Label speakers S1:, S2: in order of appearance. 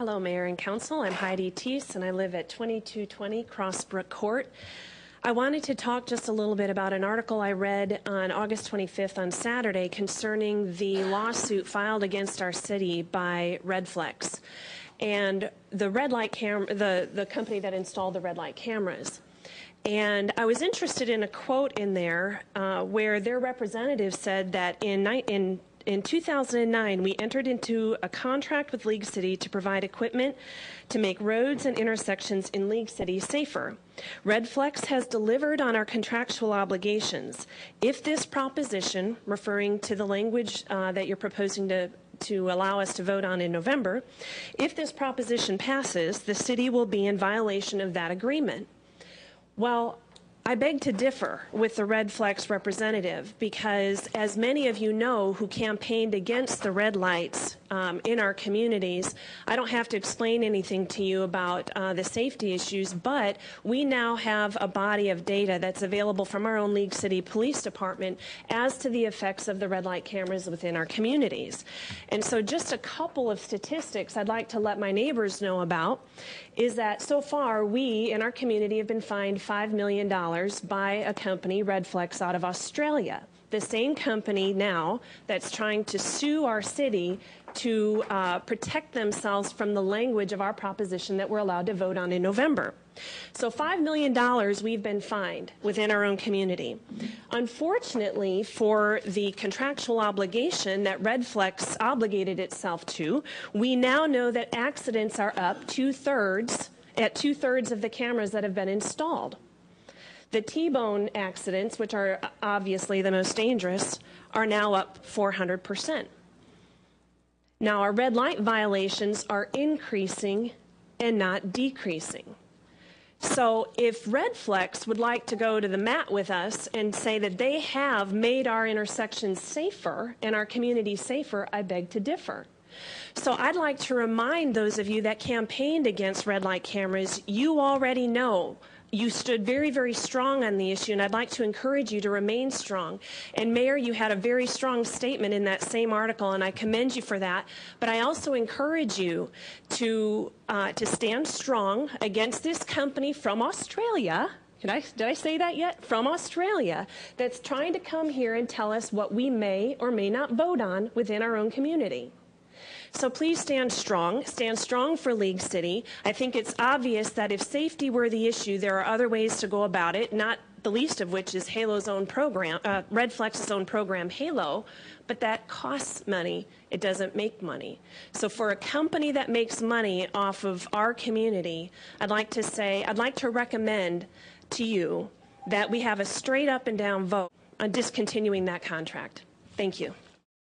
S1: Hello, Mayor and Council. I'm Heidi and I live at 2220 Crossbrook Court. I wanted to talk just a little bit about an article I read on August 25th on Saturday concerning the lawsuit filed against our city by Redflex and the red light the company that installed the red light cameras. And I was interested in a quote in there where their representative said that in 2009, we entered into a contract with League City to provide equipment to make roads and intersections in League City safer. Redflex has delivered on our contractual obligations. If this proposition, referring to the language that you're proposing to allow us to vote on in November, if this proposition passes, the city will be in violation of that agreement. Well, I beg to differ with the Redflex representative because, as many of you know who campaigned against the red lights in our communities, I don't have to explain anything to you about the safety issues, but we now have a body of data that's available from our own League City Police Department as to the effects of the red light cameras within our communities. And so just a couple of statistics I'd like to let my neighbors know about is that so far we in our community have been fined $5 million by a company, Redflex, out of Australia. The same company now that's trying to sue our city to protect themselves from the language of our proposition that we're allowed to vote on in November. So $5 million we've been fined within our own community. Unfortunately, for the contractual obligation that Redflex obligated itself to, we now know that accidents are up two-thirds of the cameras that have been installed. The T-bone accidents, which are obviously the most dangerous, are now up 400%. Now, our red light violations are increasing and not decreasing. So if Redflex would like to go to the mat with us and say that they have made our intersections safer and our community safer, I beg to differ. So I'd like to remind those of you that campaigned against red light cameras, you already know you stood very, very strong on the issue, and I'd like to encourage you to remain strong. And Mayor, you had a very strong statement in that same article, and I commend you for that. But I also encourage you to stand strong against this company from Australia. Did I say that yet? From Australia, that's trying to come here and tell us what we may or may not vote on within our own community. So please stand strong for League City. I think it's obvious that if safety were the issue, there are other ways to go about it, not the least of which is Halo's own program, Redflex's own program, Halo, but that costs money. It doesn't make money. So for a company that makes money off of our community, I'd like to recommend to you that we have a straight up and down vote on discontinuing that contract. Thank you.